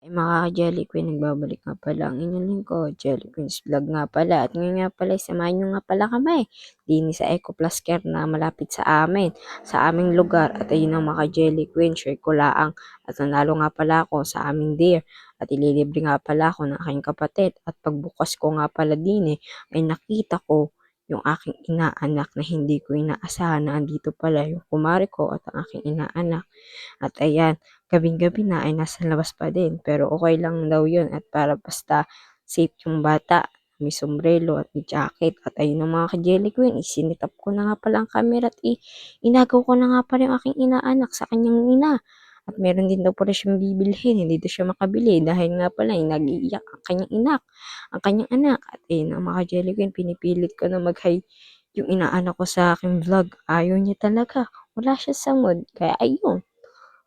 Ay mga ka-Jelly Queen, nagbabalik nga pala ang inyong lingkod, Jelly Queen's Vlog nga pala. At ngayon nga pala, samahan nyo nga pala kami. Dini sa Eco Plus Care na malapit sa amin, sa aming lugar. At ayun ang mga Jelly Queen, share ko laang. At nanalo nga pala ako sa aming deer. At ililibre nga pala ako ng aking kapatid. At pagbukas ko nga pala dini, ay nakita ko yung aking inaanak na hindi ko inaasahan na andito pala yung kumari ko at ang aking inaanak. At ayan, gabing-gabi na ay nasa labas pa din. Pero okay lang daw yun at para basta safe yung bata. May sombrero at may jacket. At ayun ang mga ka-Jelly Queen, isinitap ko na nga pala ang camera at inagaw ko na nga pala yung aking inaanak sa kanyang ina. At meron din daw pala siyang bibilhin, hindi daw siya makabili dahil nga pala nag-iiyak ang kanyang inak, ang kanyang anak. At ayun ang mga Jelly Queen, pinipilit ko na mag-hi yung inaanak ko sa aking vlog. Ayaw niya talaga, wala siya sa mood. Kaya ayun,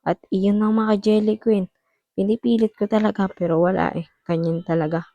at iyon ang mga Jelly Queen. Pinipilit ko talaga pero wala eh. Ganyan talaga.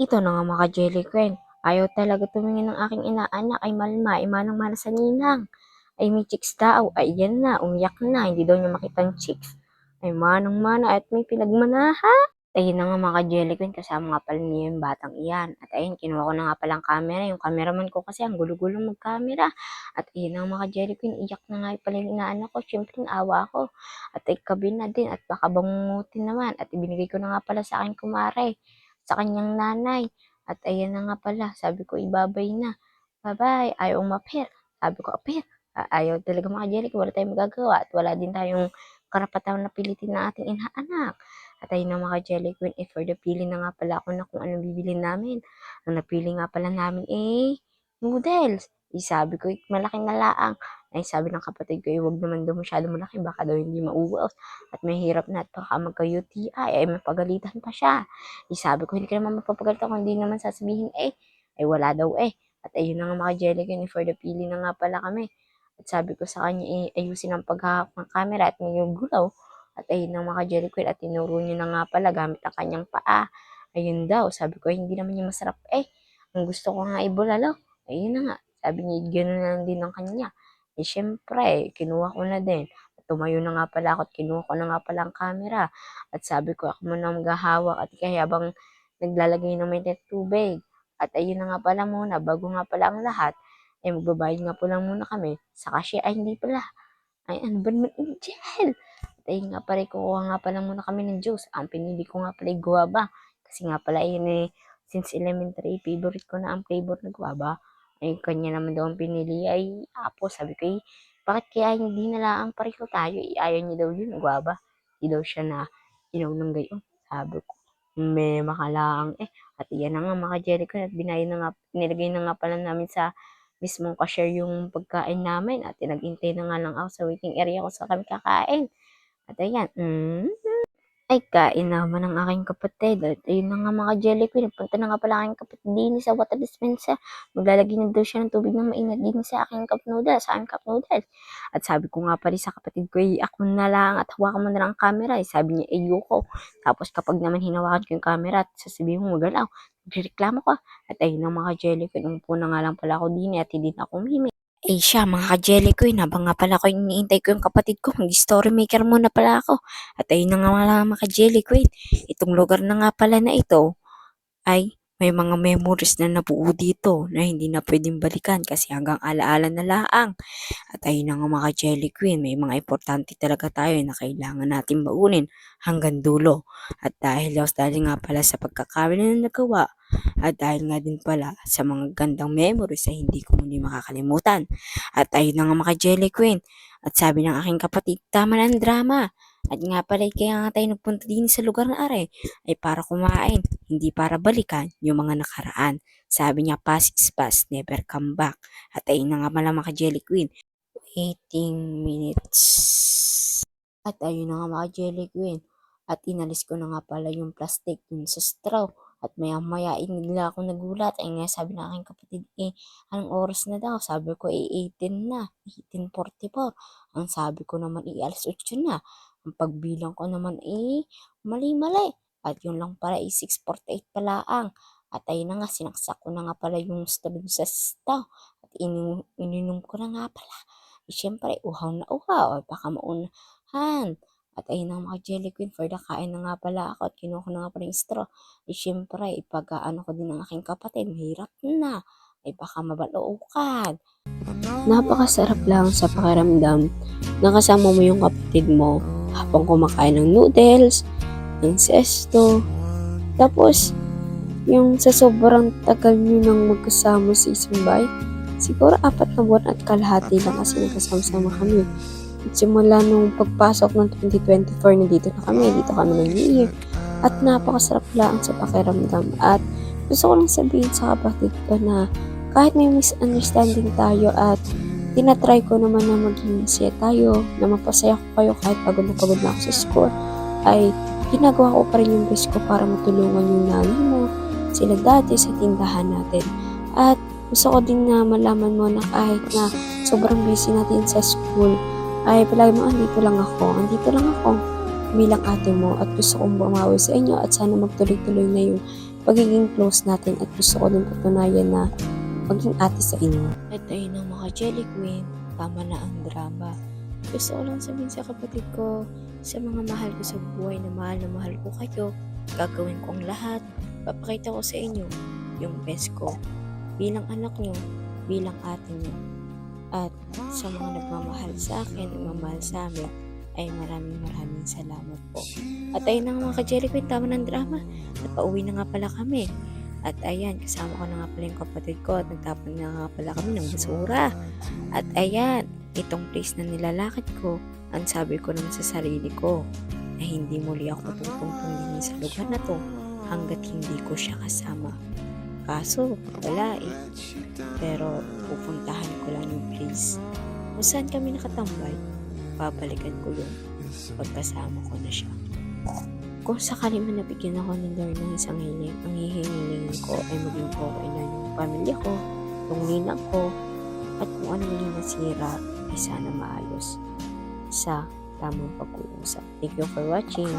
Ito na nga mga Jelly Queen. Ayaw talaga tumingin ng aking inaanak ay malma, ay manang-mana sa ninang. Ay may chicks daw. Ay yan na, umiyak na. Hindi daw niya makita ang chicks. Ay manang-mana at may pinagmanahan. Ayun na nga mga Jelly Queen, kasama nga pala niya yung batang iyan. At ayun, kinuha ko na nga palang camera. Yung cameraman ko kasi ang gulo-gulong mag-camera. At ayun na nga mga Jelly Queen, iyak na nga pala yung inaanak ko. Siyempre, naawa ako. At ay kabi na din at baka bangungutin naman. At ibinigay ko na nga pala sa akin kumare, sa kanyang nanay. At ayan na nga pala, sabi ko ibabay na. Bye-bye, ayaw umapir. Sabi ko, apir. Ayaw talaga mga Jelly Queen, wala tayong magagawa. At wala din tayong karapatan na pilitin na ating inaanak. At ayun na mga Jelly Queen, for the pili na nga pala ako na kung anong bibili namin. Ang napili nga pala namin noodles. Sabi ko, malaki na laang. Ay sabi ng kapatid ko, wag naman daw masyado malaki, baka daw hindi mauwaos. At may hirap na at baka magka-UTI, ay mapagalitan pa siya. Sabi ko, hindi ka naman mapapagalitan kung hindi naman sasabihin ay wala daw eh. At ayun na nga mga Jelly Queen, for the pili na nga pala kami. At sabi ko sa kanya, ayusin ang paghahak ng camera at may gulaw. At ayun ang mga Jelly Queen at tinuro niya na nga pala gamit ang kanyang paa. Ayun daw, sabi ko hindi naman niya masarap eh. Ang gusto ko nga ibulalo. Ayun na nga, sabi niya gano'n na lang din ang kanya. Syempre, kinuha ko na din. At tumayo na nga pala ako at kinuha ko na nga pala ang camera. At sabi ko ako muna maghahawak at kaya habang naglalagay ng mainit tubig. At ayun na nga pala muna, bago nga pala ang lahat, ay magbabayad nga po lang muna kami sa cashier. Ay hindi pala, ay ano ba naman, Angel? At ayun nga pala, kukuha nga pala muna kami ng juice. Ang pinili ko nga pala ay guava. Kasi nga pala yun since elementary, favorite ko na ang flavor ng guava. Ay kanya naman daw ang pinili ay apple. Sabi ko, bakit kaya hindi na lang pareho tayo? Ayaw niya daw yun, guava. Hindi daw siya na inaw ng gayon. Sabi ko, may makalaang eh. At iyan na nga mga Jericho at binayin na nga, nilagay na nga pala namin sa mismong cashier yung pagkain namin at nag-intay na nga lang ako sa waiting area ko sa kami kakain. At ayan, ay kain naman ng aking kapatid. At ayun na nga mga Jelly Queen, nagpunta na nga pala aking kapatid din sa water dispenser. Maglalagay na daw siya ng tubig na mainit din sa aking cup noodles, sa aking cup noodles. At sabi ko nga pala sa kapatid ko, ako na lang at hawakan mo na lang ang camera. Sabi niya, ayoko. Tapos kapag naman hinawakan ko yung camera at sasabihin mo magalaw, reklamo ko. At ayun ang mga Jelly Queen, umupo na nga lang pala ako din at hindi na ako mimi. Eh siya, mga ka-Jelly Queen, habang nga pala ko iniintay ko yung kapatid ko, mag-story maker muna pala ako. At ayun na nga mga ka-Jelly Queen, itong lugar na nga pala na ito, ay may mga memories na nabuo dito na hindi na pwedeng balikan kasi hanggang alaala na laang. At ayun na nga mga Jelly Queen, may mga importante talaga tayo na kailangan natin baunin hanggang dulo. At dahil nga pala sa pagkakawin na nagawa, at dahil nga din pala sa mga gandang memories ay hindi ko muli makakalimutan. At ayun na nga mga Jelly Queen, at sabi ng aking kapatid, tama na ang drama. At nga pala, kaya nga tayo nagpunta din sa lugar na are, ay para kumain, hindi para balikan yung mga nakaraan. Sabi niya, past is past, never come back. At ayun na nga pala mga Jelly Queen, 18 minutes. At ayun na nga mga Jelly Queen. At inalis ko na nga pala yung plastic dun sa straw. At maya maya bigla akong nagulat. Ay nga sabi ng aking kapatid, anong oras na daw? Sabi ko, 18 na. 18:44. Ang sabi ko naman, alas 8 na. Ang pagbilang ko naman, mali-mali. At yun lang pala, 6:48 pala ang. At ayun na nga, sinaksak ko na nga pala yung straw dun sa straw. At ininom ko na nga pala. Siyempre, uhaw na uhaw. Baka maunahan. At ayun na mga Jelly Queen, for the kain na nga pala ako at kinuha ko na nga pala yung straw. Ay syempre, ipag-ano ko din ng aking kapatid, mahirap na. Ay baka mabalookan. Napakasarap lang sa pakiramdam na kasama mo yung kapatid mo habang kumakain ng noodles, ng sesto. Tapos, yung sa sobrang tagal nyo nang magkasama sa isang bahay, siguro 4 na buwan at kalahati lang kasi nagkasama-sama kami. At simula nung pagpasok ng 2024, dito na kami, dito kami ng New Year. At napakasarap lang sa pakiramdam. At gusto ko lang sabihin sa kapatid ko na kahit may misunderstanding tayo at tinatry ko naman na maging masaya tayo, na mapasaya ko kayo kahit pagod na ako sa school, ay ginagawa ko pa rin yung best ko para matulungan yung nanay mo, sila dati sa tindahan natin. At gusto ko din na malaman mo na kahit na sobrang busy natin sa school, ay palagi mo, andito lang ako bilang ate mo at gusto kong bumawi sa inyo at sana magtuloy-tuloy na yung pagiging close natin at gusto ko din patunayan na maging ate sa inyo. At ayun ang mga Jelly Queen, tama na ang drama. Gusto ko lang sabihin sa kapatid ko, sa mga mahal ko sa buhay na mahal ko kayo, gagawin ko ang lahat, papakita ko sa inyo yung best ko bilang anak nyo, bilang ate nyo. At sa mga nagmamahal sa akin, nagmamahal sa amin, ay maraming salamat po. At ayun na mga ka-Jelly Queen, tama ng drama. At pauwi na nga pala kami. At ayan, kasama ko na nga pala yung kapatid ko at nagtapon na nga pala kami ng basura. At ayan, itong place na nilalakad ko, ang sabi ko naman sa sarili ko, na hindi muli ako tutungtungin sa lugar na to hanggat hindi ko siya kasama. Kaso, wala eh. Pero pupuntahan ko lang yung place. Kung saan kami nakatambay, babalikan ko yun pagkasama ko na siya. Kung sakali man nabigyan ako ng Lord ng isang hiling, ang hihingilingin ko ay maging okay na yung pamilya ko, yung ninang ko, at kung ano maging nasira ay sana maayos sa tamang pag-uusap. Thank you for watching.